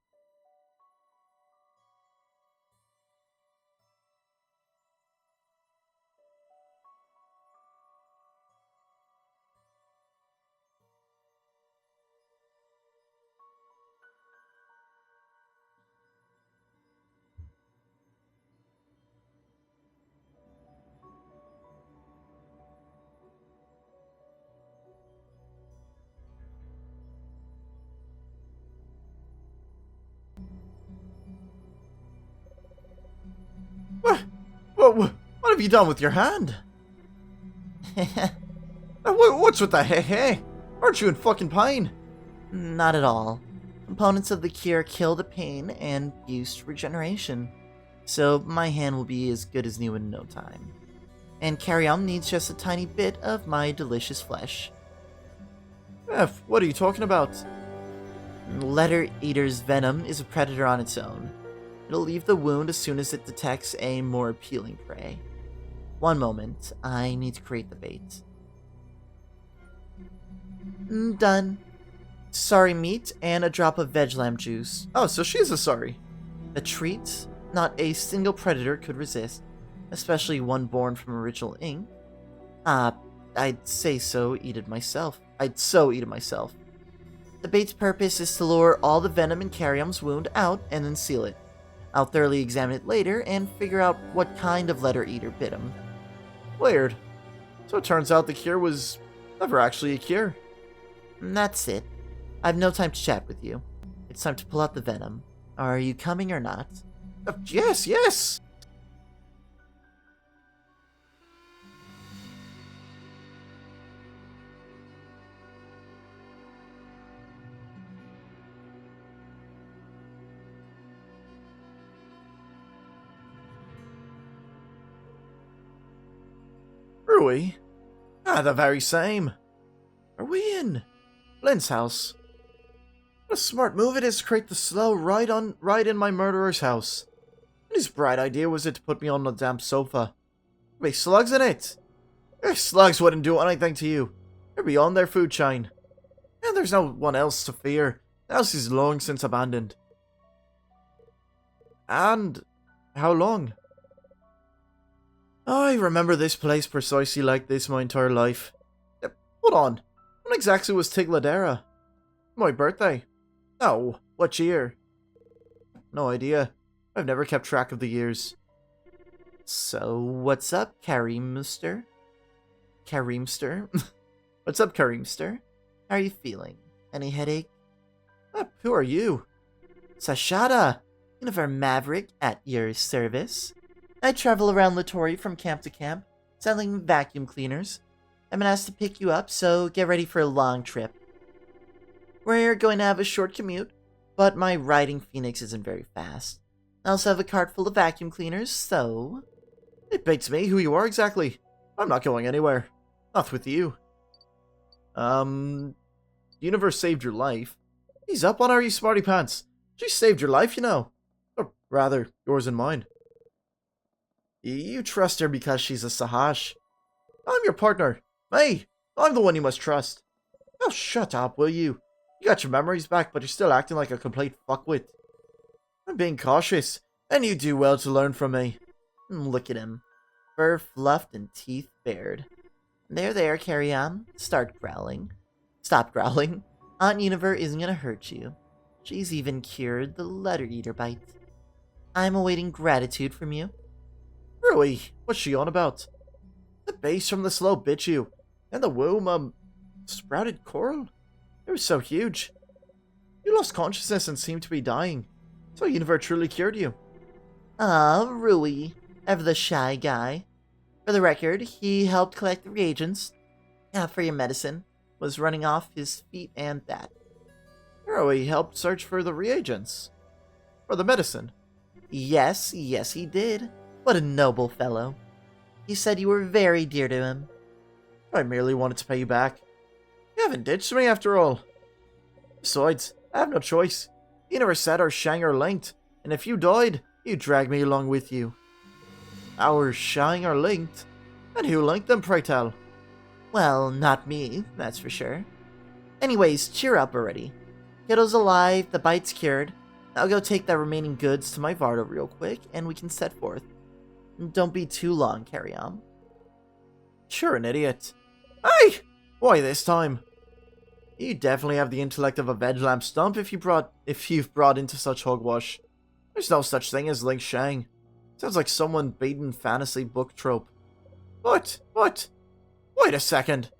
What have you done with your hand? What's with the hey? Aren't you in fucking pain? Not at all. Components of the cure kill the pain and boost regeneration. So my hand will be as good as new in no time. And Karyom needs just a tiny bit of my delicious flesh. F, what are you talking about? Letter Eater's venom is a predator on its own. It'll leave the wound as soon as it detects a more appealing prey. One moment, I need to create the bait. Done. Sorry meat and a drop of veg lamb juice. Oh, so she's a sorry. A treat not a single predator could resist, especially one born from original ink. I'd so eat it myself. The bait's purpose is to lure all the venom in Karyom's wound out and then seal it. I'll thoroughly examine it later and figure out what kind of letter eater bit him. Weird. So it turns out the cure was never actually a cure. That's it. I've no time to chat with you. It's time to pull out the venom. Are you coming or not? Yes! Rui? The very same. Are we in Lynn's house? What a smart move it is to create the slow right in my murderer's house. And his bright idea was it to put me on the damp sofa. There'd be slugs in it. Slugs wouldn't do anything to you. They're beyond their food chain. And there's no one else to fear. The house is long since abandoned. And how long? I remember this place precisely like this my entire life. Hold on. When exactly was Tigladera? My birthday? Oh, what year? No idea. I've never kept track of the years. So, what's up, Kareemster? Kareemster? What's up, Kareemster? How are you feeling? Any headache? Who are you? Sashada, Univer Maverick at your service. I travel around Latori from camp to camp, selling vacuum cleaners. I've been asked to pick you up, so get ready for a long trip. We're going to have a short commute, but my riding Phoenix isn't very fast. I also have a cart full of vacuum cleaners, so... It beats me who you are exactly. I'm not going anywhere. Not with you. Universe saved your life. He's up on her, you smarty pants. She saved your life, you know. Or rather, yours and mine. You trust her because she's a Sahash. I'm your partner. Me. I'm the one you must trust. Oh, shut up, will you? You got your memories back, but you're still acting like a complete fuckwit. I'm being cautious, and you do well to learn from me. Look at him. Fur fluffed and teeth bared. There, carry on. Start growling. Stop growling. Aunt Univer isn't gonna hurt you. She's even cured the letter eater bite. I'm awaiting gratitude from you. Rui, what's she on about? The base from the slow bit you, and the womb, sprouted coral? It was so huge. You lost consciousness and seemed to be dying. So Univer truly cured you. Rui, ever the shy guy. For the record, he helped collect the reagents. For your medicine. Was running off his feet and that. Rui helped search for the reagents. For the medicine. Yes, he did. What a noble fellow. He said you were very dear to him. I merely wanted to pay you back. You haven't ditched me after all. Besides, I have no choice. You never said our Shang are linked, and if you died, you'd drag me along with you. Our Shang are linked? And who linked them, pray tell? Well, not me, that's for sure. Anyways, cheer up already. Kiddo's alive, the bite's cured. I'll go take the remaining goods to my Vardo real quick, and we can set forth. Don't be too long, carry on. Sure, an idiot. Hey! Why this time? You definitely have the intellect of a veg lamp stump if you've brought into such hogwash. There's no such thing as Ling Shang. Sounds like someone beaten fantasy book trope. What? Wait a second.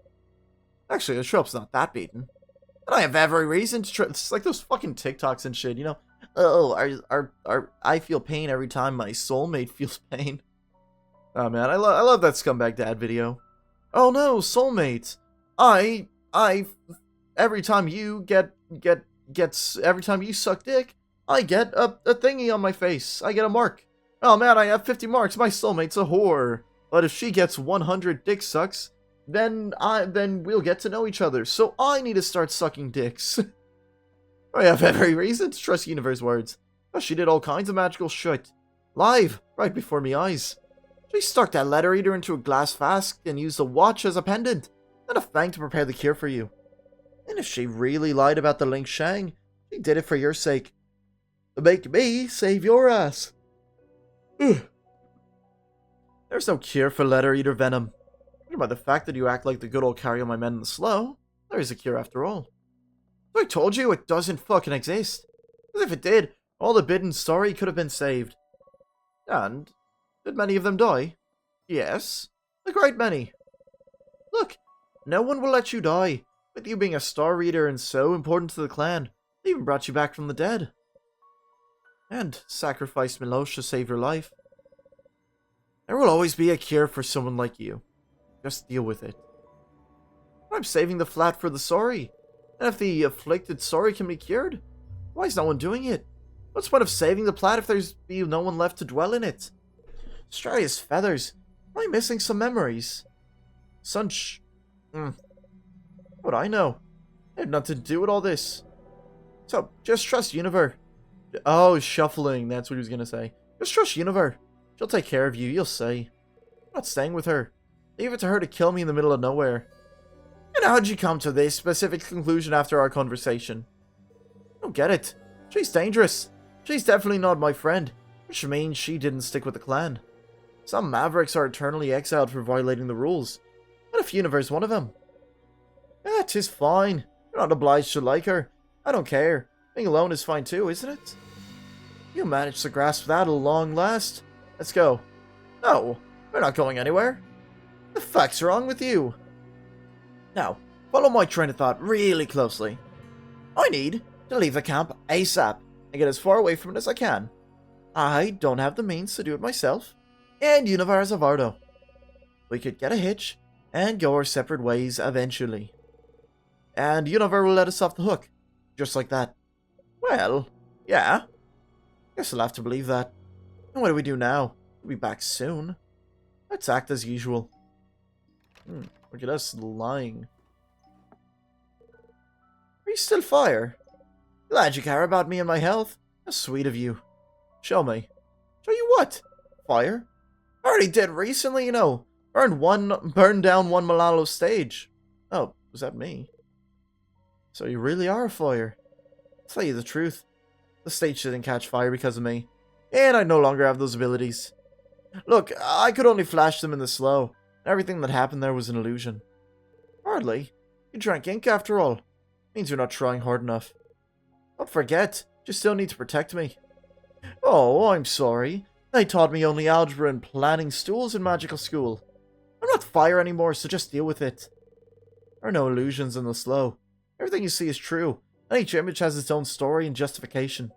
Actually, the trope's not that beaten. And I have every reason to it's like those fucking TikToks and shit, you know? I feel pain every time my soulmate feels pain. Oh man, I love that scumbag dad video. Oh no, soulmate. Every time you every time you suck dick, I get a thingy on my face. I get a mark. Oh man, I have 50 marks. My soulmate's a whore. But if she gets 100 dick sucks, then we'll get to know each other. So I need to start sucking dicks. I have every reason to trust Univer's words. She did all kinds of magical shit. Live, right before me eyes. She stuck that letter eater into a glass flask and used a watch as a pendant, and a fang to prepare the cure for you. And if she really lied about the Ling Shang, she did it for your sake. To make me save your ass. There's no cure for letter eater venom. By the fact that you act like the good old carry on my men in the slow, there is a cure after all. So I told you it doesn't fucking exist. As if it did, all the bidden story could have been saved. And did many of them die? Yes, a great many. Look, no one will let you die, with you being a star reader and so important to the clan. They even brought you back from the dead. And sacrificed Milosh to save your life. There will always be a cure for someone like you. Just deal with it. I'm saving the flat for the sorry. And if the afflicted sorry can be cured, why is no one doing it? What's the point of saving the plat if there's no one left to dwell in it? Straya's feathers. Am I missing some memories? Sunch. What I know? I had nothing to do with all this. So, just trust Univer. Oh, shuffling. That's what he was going to say. Just trust Univer. She'll take care of you, you'll see. I'm not staying with her. Leave it to her to kill me in the middle of nowhere. And how'd you come to this specific conclusion after our conversation? I don't get it. She's dangerous. She's definitely not my friend, which means she didn't stick with the clan. Some mavericks are eternally exiled for violating the rules. What if Univer's one of them? Eh, 'tis fine. You're not obliged to like her. I don't care. Being alone is fine too, isn't it? You managed to grasp that at long last. Let's go. No, we're not going anywhere. The fuck's wrong with you? Now, follow my train of thought really closely. I need to leave the camp ASAP and get as far away from it as I can. I don't have the means to do it myself, and Univar has a Vardo. We could get a hitch and go our separate ways eventually. And Univar will let us off the hook, just like that. Well, yeah. Guess I'll have to believe that. And what do we do now? We'll be back soon. Let's act as usual. Look at us lying. Are you still fire? Glad you care about me and my health. How sweet of you. Show me. Show you what? Fire? I already did recently, you know. Burned down one Malalo stage. Oh, was that me? So you really are a fire. I'll tell you the truth. The stage didn't catch fire because of me. And I no longer have those abilities. Look, I could only flash them in the slow. Everything that happened there was an illusion. Hardly. You drank ink after all. Means you're not trying hard enough. Don't forget, you still need to protect me. Oh, I'm sorry. They taught me only algebra and planning stools in magical school. I'm not fire anymore, so just deal with it. There are no illusions in the slow. Everything you see is true, and each image has its own story and justification.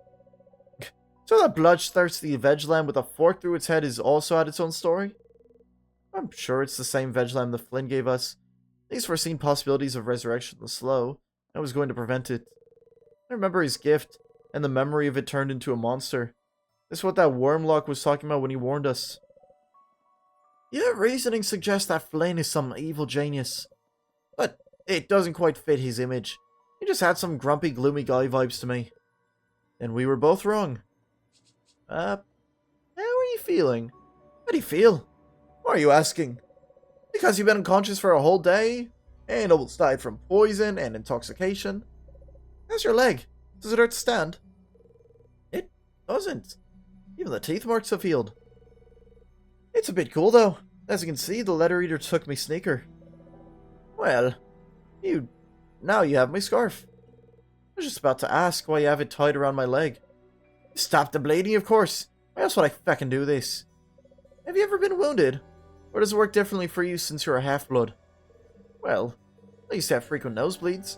So that bloodthirsty veg lamb with a fork through its head is also had its own story? I'm sure it's the same veg lamb that Flynn gave us. These foreseen possibilities of resurrection in the slow. I was going to prevent it. I remember his gift, and the memory of it turned into a monster. This is what that Wormlock was talking about when he warned us. Your reasoning suggests that Flynn is some evil genius. But it doesn't quite fit his image. He just had some grumpy, gloomy guy vibes to me. And we were both wrong. How are you feeling? How do you feel? Why are you asking? Because you've been unconscious for a whole day, and almost died from poison and intoxication. How's your leg? Does it hurt to stand? It doesn't. Even the teeth marks have healed. It's a bit cool though. As you can see, the letter eater took me sneaker. Well, now you have my scarf. I was just about to ask why you have it tied around my leg. Stop the bleeding, of course. Why else would I feckin' do this? Have you ever been wounded? Or does it work differently for you since you're a half-blood? Well, I used to have frequent nosebleeds,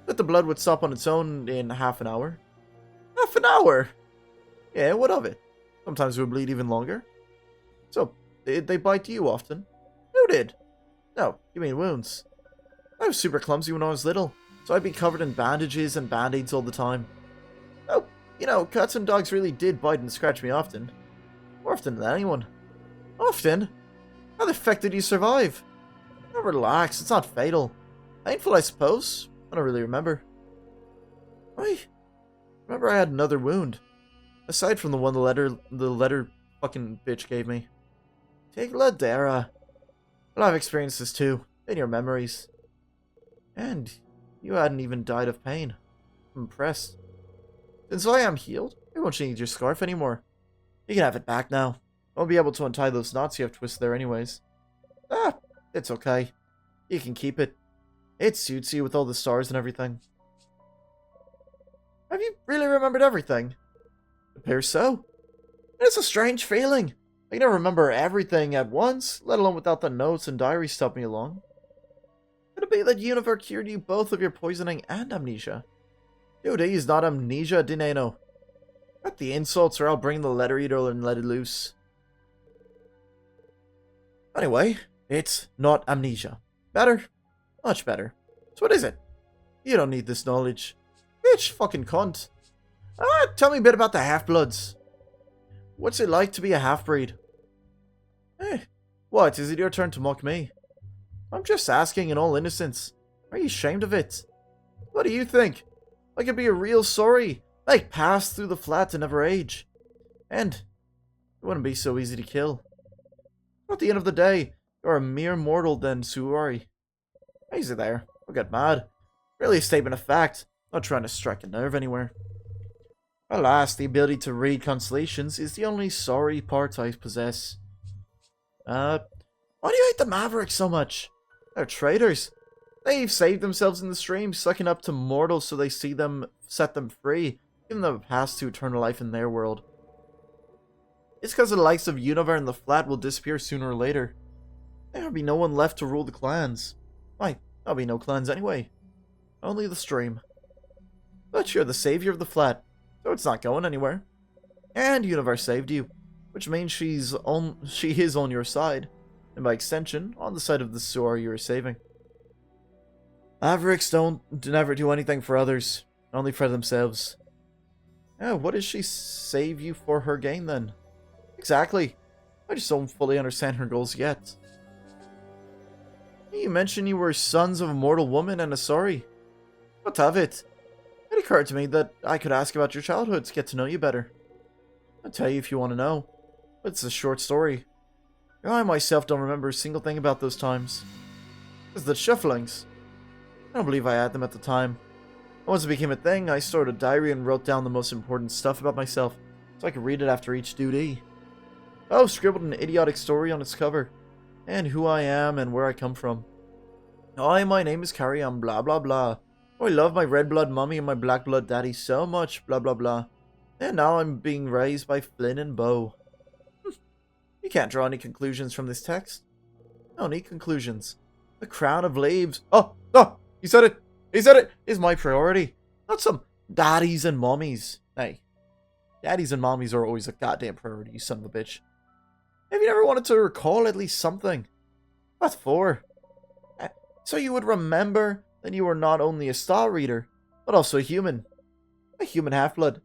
but the blood would stop on its own in half an hour. Half an hour? Yeah, what of it? Sometimes it would bleed even longer. So, did they bite you often? Who did? No, you mean wounds. I was super clumsy when I was little, so I'd be covered in bandages and band-aids all the time. Oh, you know, cats and dogs really did bite and scratch me often. More often than anyone. Often? How the fuck did you survive? Oh, relax, it's not fatal. Painful, I suppose. I don't really remember. I remember I had another wound. Aside from the one the letter fucking bitch gave me. Take Ladera. Well, I've experienced this too, in your memories. And you hadn't even died of pain. I'm impressed. Since I am healed, I won't need your scarf anymore. You can have it back now. I won't be able to untie those knots you have twisted there anyways. Ah, it's okay. You can keep it. It suits you with all the stars and everything. Have you really remembered everything? It appears so. It's a strange feeling. I can never remember everything at once, let alone without the notes and diaries to help me along. Could it be that Univer cured you both of your poisoning and amnesia? Dude, he's not amnesia, Dineno. Cut the insults or I'll bring the letter eater and let it loose. Anyway, it's not amnesia. Better? Much better. So what is it? You don't need this knowledge. Bitch, fucking cunt. Tell me a bit about the half-bloods. What's it like to be a half-breed? What, is it your turn to mock me? I'm just asking in all innocence. Are you ashamed of it? What do you think? I could be a real sorry, like pass through the flat and never age. And it wouldn't be so easy to kill. At the end of the day, you're a mere mortal then, Suari. Easy there. Don't get mad. Really a statement of fact, not trying to strike a nerve anywhere. Alas, the ability to read constellations is the only sorry part I possess. Why do you hate the Mavericks so much? They're traitors. They've saved themselves in the stream, sucking up to mortals so they see them, set them free, giving them a path to eternal life in their world. It's because the likes of Univar and the Flat will disappear sooner or later. There'll be no one left to rule the clans. Why, there'll be no clans anyway. Only the stream. But you're the savior of the Flat, so it's not going anywhere. And Univar saved you, which means she is on your side, and by extension, on the side of the Sora you're saving. Mavericks don't never do anything for others, only for themselves. Yeah, what does she save you for her gain then? Exactly. I just don't fully understand her goals yet. You mentioned you were sons of a mortal woman and a Sori. What of it? It occurred to me that I could ask about your childhood to get to know you better. I'll tell you if you want to know, but it's a short story. I myself don't remember a single thing about those times. It's the shufflings. I don't believe I had them at the time. Once it became a thing, I stored a diary and wrote down the most important stuff about myself, so I could read it after each duty. Oh, scribbled an idiotic story on its cover, and who I am and where I come from. My name is Carrie, I'm blah blah blah. Oh, I love my red blood mummy and my black blood daddy so much, blah blah blah. And now I'm being raised by Flynn and Bo. You can't draw any conclusions from this text. No need conclusions. The crown of leaves. Oh, he said it. He said it is my priority. Not some daddies and mommies. Hey, daddies and mommies are always a goddamn priority, you son of a bitch. Have you never wanted to recall at least something? What for? So you would remember that you were not only a star reader, but also a human. A human half-blood.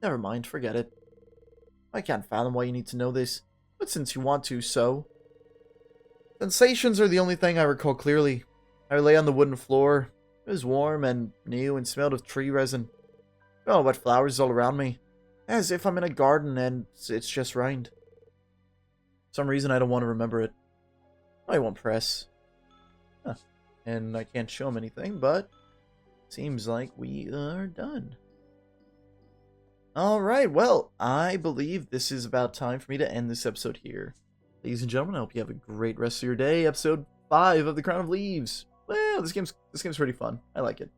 Never mind, forget it. I can't fathom why you need to know this, but since you want to, so. Sensations are the only thing I recall clearly. I lay on the wooden floor. It was warm and new and smelled of tree resin. Oh, wet flowers all around me. As if I'm in a garden and it's just rained. For some reason I don't want to remember it. I won't press. Huh. And I can't show him anything, but seems like we are done. Alright, well, I believe this is about time for me to end this episode here. Ladies and gentlemen, I hope you have a great rest of your day. Episode 5 of The Crown of Leaves. Well, this game's pretty fun. I like it.